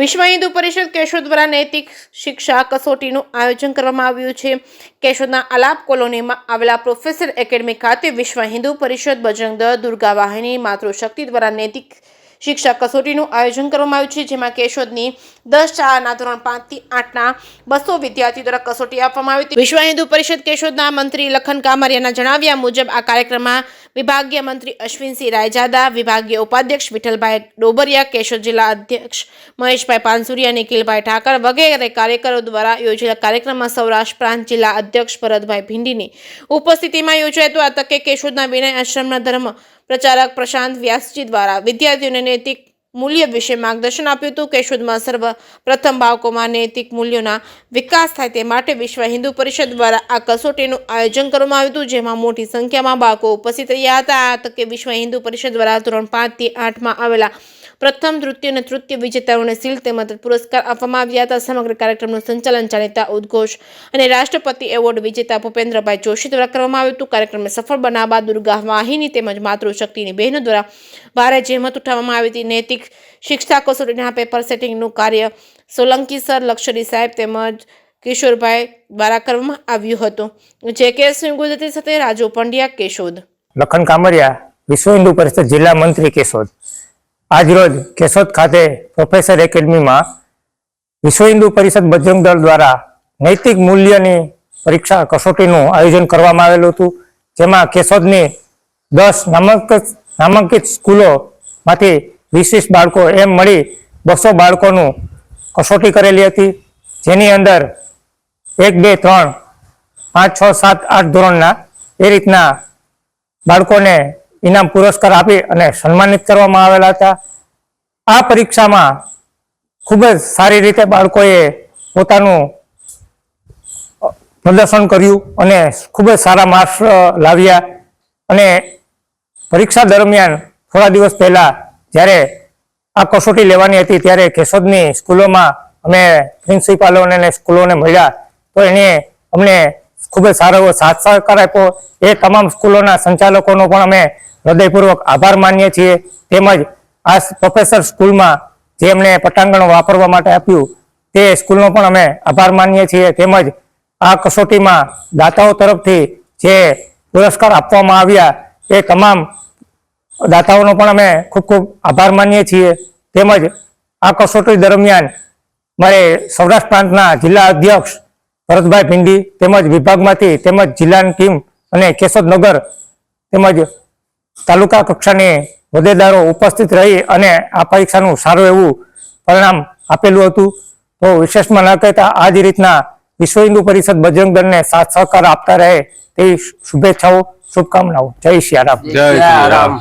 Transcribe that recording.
વિશ્વ હિન્દુ પરિષદ કેશોદ દ્વારા નૈતિક શિક્ષા કસોટીનું આયોજન કરવામાં આવ્યું છે। કેશોદના આલાપ કોલોનીમાં આવેલા પ્રોફેસર એકેડમી ખાતે વિશ્વ હિન્દુ પરિષદ બજરંગ દળ દુર્ગા વાહિની માતૃશક્તિ દ્વારા નૈતિક શિક્ષા કસોટીનું આયોજન કરવામાં આવ્યું છે, જેમાં કેશોદની 10 શાળાના ધોરણ 5 થી 8ના 200 વિદ્યાર્થીઓ દ્વારા કસોટી આપવામાં આવી હતી। વિશ્વ હિન્દુ પરિષદ કેશોદના મંત્રી લખન કામરિયાના જણાવ્યા મુજબ આ કાર્યક્રમમાં વિભાગીય મંત્રી અશ્વિનસિંહ રાયજાદા, વિભાગીય ઉપાધ્યક્ષ વિઠ્ઠલભાઈ ડોબરિયા, કેશોદ જિલ્લા અધ્યક્ષ મહેશભાઈ પાનસુરિયા, નિખિલભાઈ ઠાકર વગેરે કાર્યકરો દ્વારા યોજાયેલા કાર્યક્રમમાં સૌરાષ્ટ્ર પ્રાંત જિલ્લા અધ્યક્ષ ભરતભાઈ ભીંડીની ઉપસ્થિતિમાં યોજાયો હતો। આ તકે કેશોદના વિનય આશ્રમના ધર્મ પ્રચારક પ્રશાંત વ્યાસજી દ્વારા વિદ્યાર્થીઓને નૈતિક મૂલ્ય વિશે માર્ગદર્શન આપ્યું હતું। કેશોદમાં સર્વપ્રથમ બાળકોમાં નૈતિક મૂલ્યોના વિકાસ થાય તે માટે વિશ્વ હિન્દુ પરિષદ દ્વારા આ કસોટીનું આયોજન કરવામાં આવ્યું હતું, જેમાં મોટી સંખ્યામાં બાળકો ઉપસ્થિત રહ્યા હતા। આ તકે વિશ્વ હિન્દુ પરિષદ દ્વારા ધોરણ 5 થી 8માં આવેલા પ્રથમ, દ્વિતીય અને તૃતીય વિજેતાઓને સીલ તેમજ પુરસ્કાર આપવામાં આવ્યા હતા। સમગ્ર કાર્યક્રમનું સંચાલન જાણીતા ઉદ્ઘોષ અને રાષ્ટ્રપતિ એવોર્ડ વિજેતા ભૂપેન્દ્રભાઈ જોશી દ્વારા કરવામાં આવ્યું હતું। કાર્યક્રમને સફળ બનાવવા દુર્ગા વાહિની તેમજ માતૃશક્તિની બહેનો દ્વારા ભારે જહેમત ઉઠાવવામાં આવી હતી। નૈતિક શિક્ષા કસોટીના પેપર સેટિંગનું કાર્ય સોલંકી સર, લક્ષરી સાહેબ તેમજ કિશોરભાઈ દ્વારા કરવામાં આવ્યું હતું। જે.કે. સિંહ ગુજરાતી સાથે રાજુ પંડ્યા, કેશોદ। લખન કામરિયા, વિશ્વ હિન્દુ પરિષદ જિલ્લા મંત્રી, કેશોદ। આજરોજ કેશોદ ખાતે પ્રોફેસર એકેડમીમાં વિશ્વ હિન્દુ પરિષદ બજરંગ દળ દ્વારા નૈતિક મૂલ્યની પરીક્ષા કસોટીનું આયોજન કરવામાં આવેલું હતું, જેમાં કેશોદની 10 નામાંકિત સ્કૂલોમાંથી 20 બાળકો એમ મળી 200 બાળકોનું કસોટી કરેલી હતી, જેની અંદર 1, 2, 3, 5, 6, 7, 8 ધોરણના એ રીતના બાળકોને ઇનામ પુરસ્કાર આપી અને સન્માનિત કરવામાં આવેલા હતા। આ પરીક્ષામાં ખૂબ જ સારી રીતે બાળકોએ પોતાનું પ્રદર્શન કર્યું અને ખૂબ જ સારા માર્ક્સ લાવ્યા। અને પરીક્ષા દરમિયાન થોડા દિવસ પહેલા જ્યારે આ કસોટી લેવાની હતી ત્યારે કેશોદની સ્કૂલોમાં અમે પ્રિન્સિપાલોને અને સ્કૂલોને મળ્યા તો એને અમને ખૂબ જ સારો એવો સાથ સહકાર આપ્યો। એ તમામ સ્કૂલોના સંચાલકોનો પણ અમે હૃદયપૂર્વક આભાર માનીએ છીએ, તેમજ આ પ્રોફેસર સ્કૂલમાં જે અમને પટાંગણ વાપરવા માટે આપ્યું તે સ્કૂલનો પણ અમે આભાર માનીએ છીએ, તેમજ આ કસોટીમાં દાતાઓ તરફથી જે પુરસ્કાર આપવામાં આવ્યા એ તમામ દાતાઓનો પણ અમે ખૂબ ખૂબ આભાર માનીએ છીએ। તેમજ આ કસોટી દરમિયાન મારે સૌરાષ્ટ્ર પ્રાંતના જિલ્લા અધ્યક્ષ ભરતભાઈ ભીંડી તેમજ વિભાગમાંથી તેમજ જિલ્લાની ટીમ અને કેશોદ નગર તેમજ તાલુકા કક્ષાની હોદ્દેદારો ઉપસ્થિત રહી અને આ પરીક્ષાનું સારું એવું પરિણામ આપેલું હતું। તો વિશેષમાં ન કહેતા આ જ રીતના વિશ્વ હિન્દુ પરિષદ બજરંગ દળને સાથ સહકાર આપતા રહે તેવી શુભેચ્છાઓ, શુભકામનાઓ। જય સિયારામ। જય સિયારામ।